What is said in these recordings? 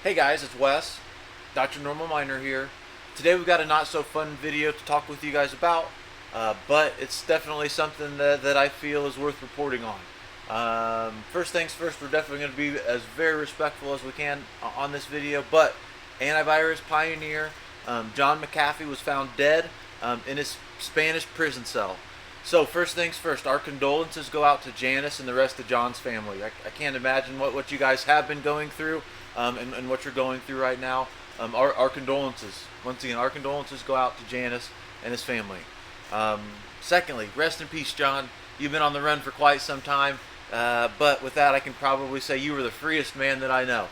Hey guys, it's Wes, Dr. Normal Miner here. Today we've got a not so fun video to talk with you guys about, but it's definitely something that I feel is worth reporting on. First things first, we're definitely going to be as very respectful as we can on this video, but antivirus pioneer John McAfee was found dead in his Spanish prison cell. So first things first, our condolences go out to Janice and the rest of John's family. I can't imagine what you guys have been going through and what you're going through right now. Our condolences, once again, our condolences go out to Janice and his family. Secondly, rest in peace, John. You've been on the run for quite some time, but with that, I can probably say you were the freest man that I know.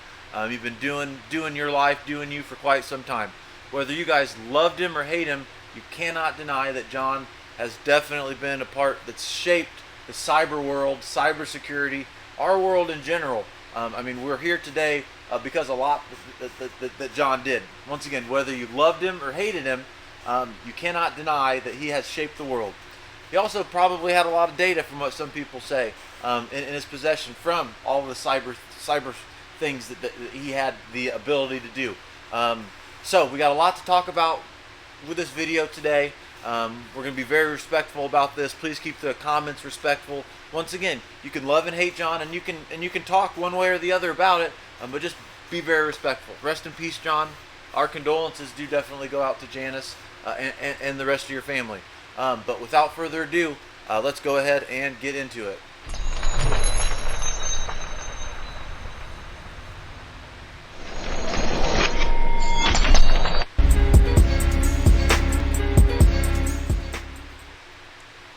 You've been doing your life, doing you for quite some time. Whether you guys loved him or hate him, you cannot deny that John has definitely been a part that's shaped the cyber world, cybersecurity, our world in general. I mean, we're here today because a lot that John did. Once again, whether you loved him or hated him, you cannot deny that he has shaped the world. He also probably had a lot of data, from what some people say, in his possession from all of the cyber things that he had the ability to do. So we got a lot to talk about with this video today. We're going to be very respectful about this. Please keep the comments respectful. Once again, you can love and hate John, and you can talk one way or the other about it, but just be very respectful. Rest in peace, John. Our condolences do definitely go out to Janice and the rest of your family. But without further ado, let's go ahead and get into it.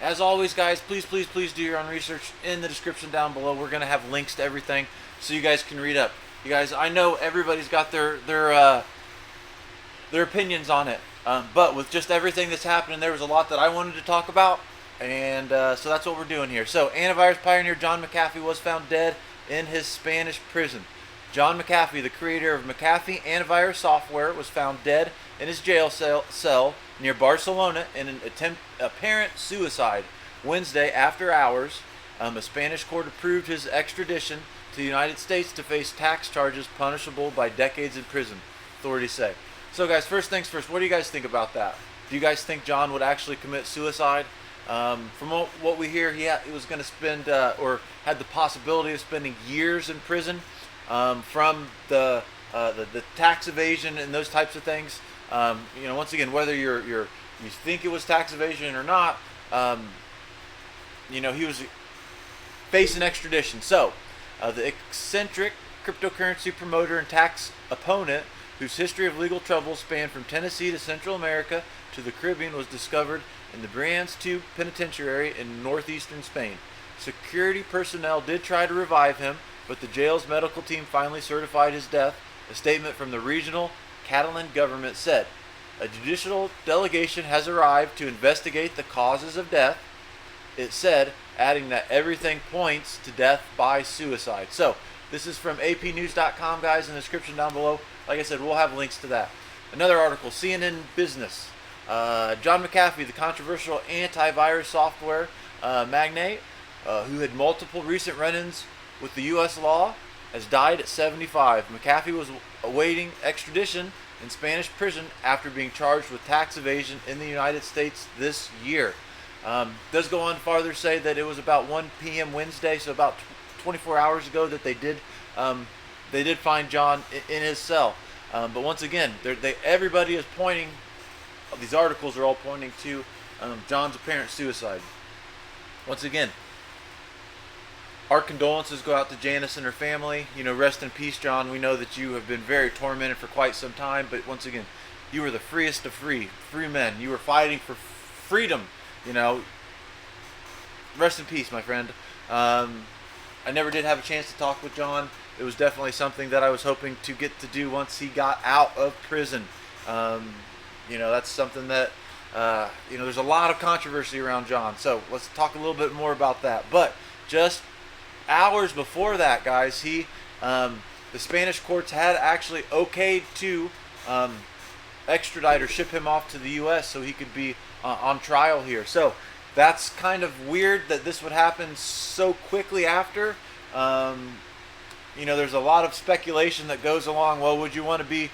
As always, guys, please do your own research in the description down below. We're going to have links to everything so you guys can read up. You guys, I know everybody's got their opinions on it, but with just everything that's happening, there was a lot that I wanted to talk about, and so that's what we're doing here. So, antivirus pioneer John McAfee was found dead in his Spanish prison. John McAfee, the creator of McAfee antivirus software, was found dead in his jail cell near Barcelona in an apparent suicide Wednesday after hours. A Spanish court approved his extradition to the United States to face tax charges punishable by decades in prison, authorities say. So guys, first things first, what do you guys think about that? Do you guys think John would actually commit suicide? From what we hear, he was going to spend, or had the possibility of spending years in prison from the tax evasion and those types of things. Once again, whether you think it was tax evasion or not, he was facing extradition. So, the eccentric cryptocurrency promoter and tax opponent, whose history of legal trouble spanned from Tennessee to Central America to the Caribbean, was discovered in the Brians II Penitentiary in northeastern Spain. Security personnel did try to revive him, but the jail's medical team finally certified his death. A statement from the regional Catalan government said, "A judicial delegation has arrived to investigate the causes of death," it said, adding that everything points to death by suicide. So, this is from apnews.com, guys, in the description down below. Like I said, we'll have links to that. Another article, CNN Business. John McAfee, the controversial antivirus software magnate, who had multiple recent run-ins with the U.S. law, has died at 75. McAfee was awaiting extradition in Spanish prison after being charged with tax evasion in the United States this year. Does go on farther to say that it was about 1 p.m. Wednesday, so about 24 hours ago, that they did find John in his cell. But once again, everybody is pointing. These articles are all pointing to John's apparent suicide. Once again, our condolences go out to Janice and her family. Rest in peace, John. We know that you have been very tormented for quite some time, but once again, you were the freest of free men. You were fighting for freedom. Rest in peace, my friend. I never did have a chance to talk with John. It was definitely something that I was hoping to get to do once he got out of prison. That's something that, there's a lot of controversy around John. So let's talk a little bit more about that. But just hours before that, guys, the Spanish courts had actually okayed to extradite or ship him off to the U.S. so he could be on trial here. So that's kind of weird that this would happen so quickly after. there's a lot of speculation that goes along. Well, would you want to be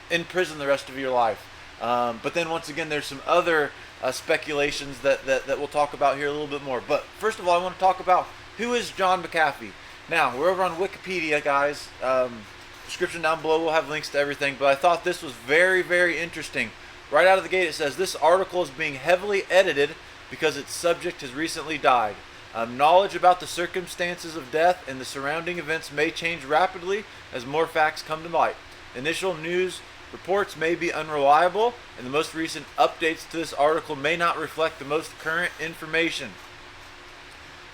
in prison the rest of your life? But then once again, there's some other speculations that we'll talk about here a little bit more. But first of all, I want to talk about who is John McAfee. Now, we're over on Wikipedia, guys. Description down below, we'll have links to everything. But I thought this was very, very interesting. Right out of the gate, it says, this article is being heavily edited because its subject has recently died. Knowledge about the circumstances of death and the surrounding events may change rapidly as more facts come to light. Initial news reports may be unreliable, and the most recent updates to this article may not reflect the most current information.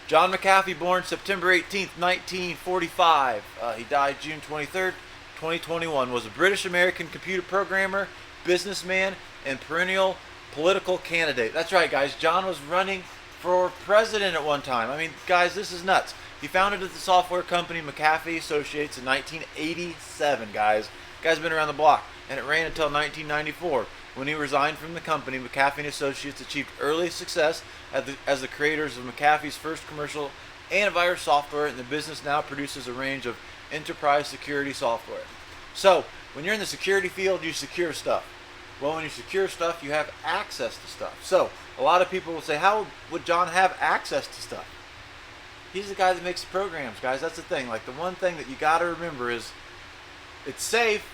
John McAfee, born September 18th, 1945. He died June 23rd, 2021. Was a British-American computer programmer, businessman, and perennial political candidate. That's right, guys. John was running for president at one time. I mean, guys, this is nuts. He founded the software company McAfee Associates in 1987, guys. Guy's been around the block, and it ran until 1994. When he resigned from the company, McAfee Associates achieved early success as the creators of McAfee's first commercial antivirus software, and the business now produces a range of enterprise security software. So, when you're in the security field, you secure stuff. Well, when you secure stuff, you have access to stuff. So, a lot of people will say, how would John have access to stuff? He's the guy that makes the programs, guys. That's the thing. Like, the one thing that you got to remember is it's safe,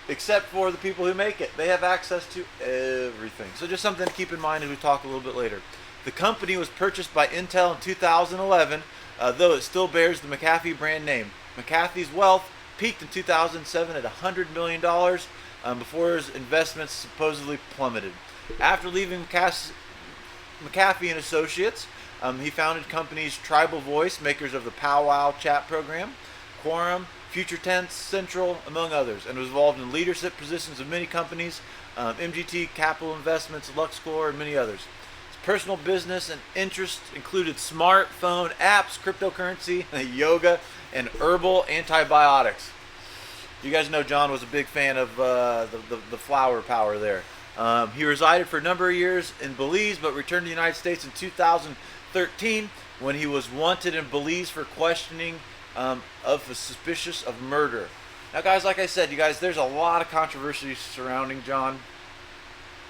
except for the people who make it. They have access to everything. So just something to keep in mind as we talk a little bit later. The company was purchased by Intel in 2011, though it still bears the McAfee brand name. McAfee's wealth peaked in 2007 at $100 million before his investments supposedly plummeted. After leaving McAfee and Associates, he founded companies Tribal Voice, makers of the Powwow chat program, Quorum, Future Tense, Central, among others, and was involved in leadership positions of many companies, MGT, Capital Investments, LuxCore, and many others. His personal business and interests included smartphone apps, cryptocurrency, yoga, and herbal antibiotics. You guys know John was a big fan of the flower power there. He resided for a number of years in Belize, but returned to the United States in 2013 when he was wanted in Belize for questioning of a suspicious of murder. Now, guys, like I said, you guys, there's a lot of controversy surrounding John.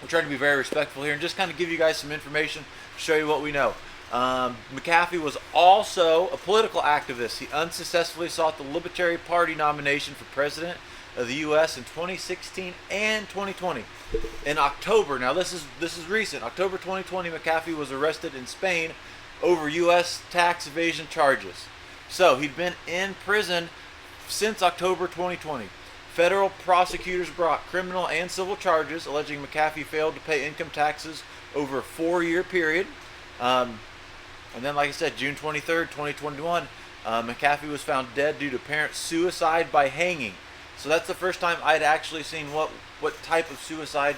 We're trying to be very respectful here and just kind of give you guys some information, show you what we know. McAfee was also a political activist. He unsuccessfully sought the Libertarian Party nomination for president of the U.S. in 2016 and 2020. In October, now this is recent, October 2020, McAfee was arrested in Spain over U.S. tax evasion charges. So he'd been in prison since October 2020. Federal prosecutors brought criminal and civil charges alleging McAfee failed to pay income taxes over a 4-year period. And then, like I said, June 23rd, 2021, McAfee was found dead due to apparent suicide by hanging. So that's the first time I'd actually seen what type of suicide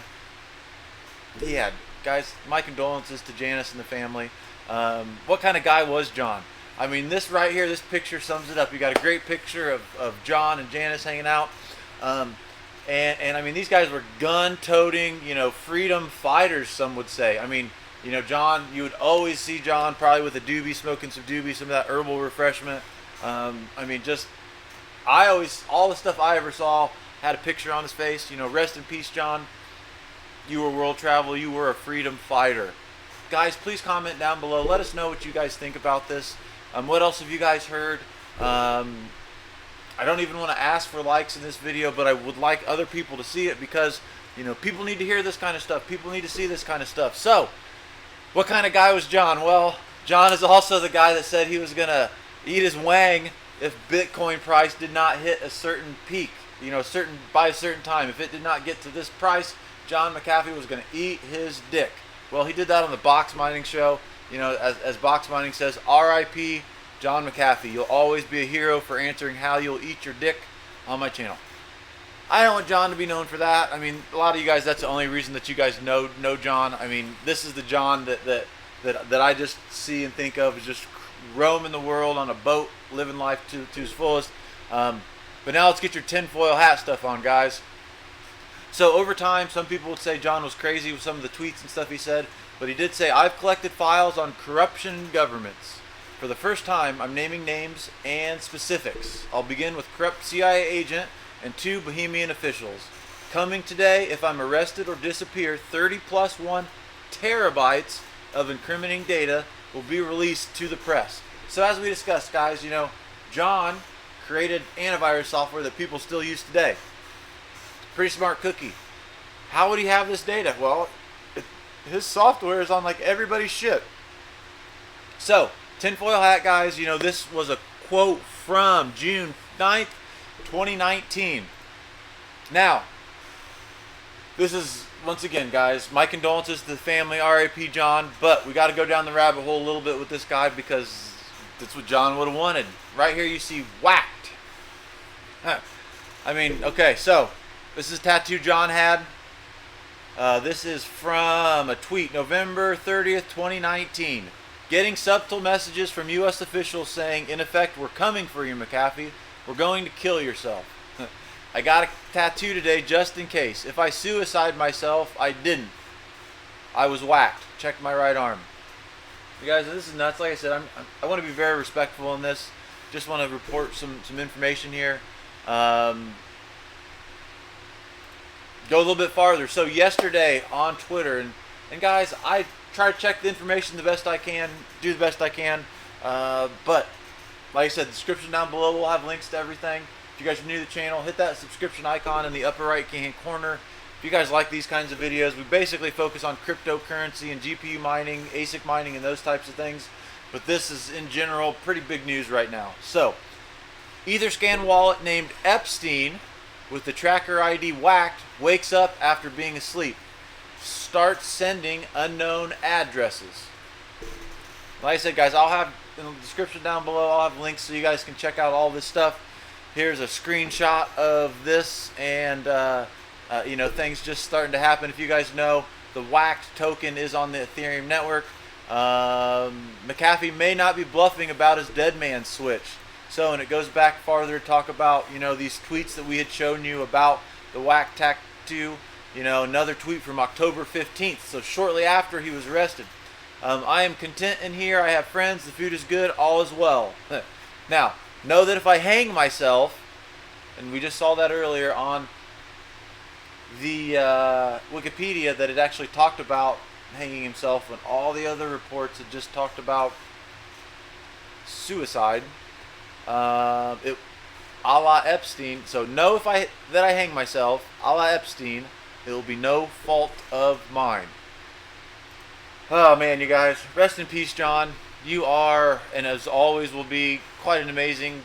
he had. Guys, my condolences to Janice and the family. What kind of guy was John? I mean, this right here, this picture sums it up. You got a great picture of John and Janice hanging out. And I mean, these guys were gun-toting, freedom fighters, some would say. I mean, John, you would always see John probably with a doobie, smoking some doobie, some of that herbal refreshment. I mean, all the stuff I ever saw had a picture on his face. Rest in peace, John. You were world traveler. You were a freedom fighter. Guys, please comment down below. Let us know what you guys think about this. What else have you guys heard? I don't even want to ask for likes in this video, but I would like other people to see it because, people need to hear this kind of stuff. People need to see this kind of stuff. So, what kind of guy was John? Well, John is also the guy that said he was going to eat his wang if Bitcoin price did not hit a certain peak, by a certain time. If it did not get to this price, John McAfee was going to eat his dick. Well, he did that on the Box Mining show. As Box Mining says, R.I.P. John McAfee. You'll always be a hero for answering how you'll eat your dick on my channel. I don't want John to be known for that. I mean, a lot of you guys, that's the only reason that you guys know John. I mean, this is the John that I just see and think of as just roaming the world on a boat, living life to his fullest. But now let's get your tinfoil hat stuff on, guys. So over time, some people would say John was crazy with some of the tweets and stuff he said, but he did say, I've collected files on corruption in governments. For the first time, I'm naming names and specifics. I'll begin with corrupt CIA agent and 2 Bohemian officials. Coming today, if I'm arrested or disappear, 30 plus 1 terabytes of incriminating data will be released to the press. So as we discussed, guys, John created antivirus software that people still use today. Pretty smart cookie. How would he have this data? Well, his software is on like everybody's shit. So, tinfoil hat, guys, this was a quote from June 9th, 2019. Now, this is, once again, guys, my condolences to the family, RIP John, but we got to go down the rabbit hole a little bit with this guy because that's what John would have wanted. Right here you see whacked. I mean, okay, so this is a tattoo John had. This is from a tweet, November 30th, 2019. Getting subtle messages from U.S. officials saying, in effect, we're coming for you, McAfee. We're going to kill yourself. I got a tattoo today just in case. If I suicide myself, I didn't. I was whacked. Check my right arm. You guys, this is nuts. Like I said, I want to be very respectful in this. Just want to report some information here. Go a little bit farther. So yesterday on Twitter, and guys, I try to check the information the best I can, do the best I can. But like I said, the description down below will have links to everything. If you guys are new to the channel, hit that subscription icon in the upper right hand corner. If you guys like these kinds of videos, we basically focus on cryptocurrency and GPU mining, ASIC mining, and those types of things. But this is, in general, pretty big news right now. So, Etherscan wallet named Epstein with the tracker ID whacked wakes up after being asleep. Starts sending unknown addresses. Like I said, guys, I'll have in the description down below, I'll have links so you guys can check out all this stuff. Here's a screenshot of this, and things just starting to happen. If you guys know, the whacked token is on the Ethereum network. McAfee may not be bluffing about his dead man switch. So, and it goes back farther to talk about, these tweets that we had shown you about the whack tattoo. Another tweet from October 15th, so shortly after he was arrested. I am content in here. I have friends. The food is good. All is well. Now, know that if I hang myself, and we just saw that earlier on the Wikipedia, that it actually talked about hanging himself, when all the other reports had just talked about suicide. A la Epstein. So know that I hang myself, a la Epstein, it will be no fault of mine. Oh man, you guys, rest in peace, John. You are, and as always will be, quite an amazing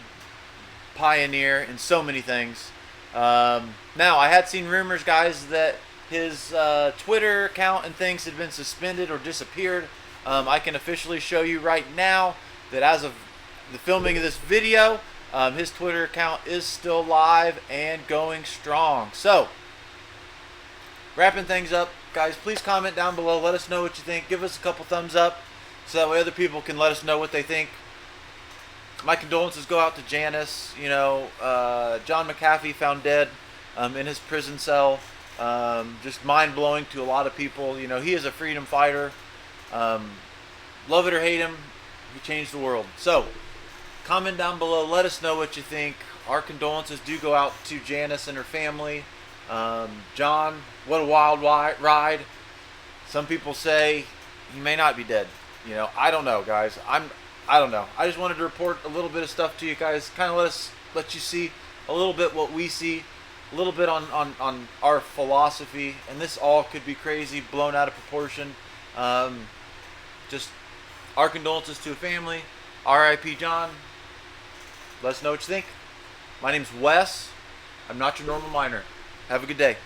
pioneer in so many things. Now, I had seen rumors, guys, that his Twitter account and things had been suspended or disappeared. I can officially show you right now that as of the filming of this video, his Twitter account is still live and going strong. So, wrapping things up, guys, please comment down below. Let us know what you think. Give us a couple thumbs up so that way other people can let us know what they think. My condolences go out to Janice. John McAfee found dead in his prison cell. Just mind-blowing to a lot of people. He is a freedom fighter. Love it or hate him, he changed the world. So, comment down below. Let us know what you think. Our condolences do go out to Janice and her family. John, what a wild ride. Some people say he may not be dead. I don't know, guys. I don't know. I just wanted to report a little bit of stuff to you guys. Kind of let you see a little bit what we see, a little bit on our philosophy, and this all could be crazy, blown out of proportion. Just our condolences to a family. R.I.P. John. Let us know what you think. My name's Wes. I'm not your normal miner. Have a good day.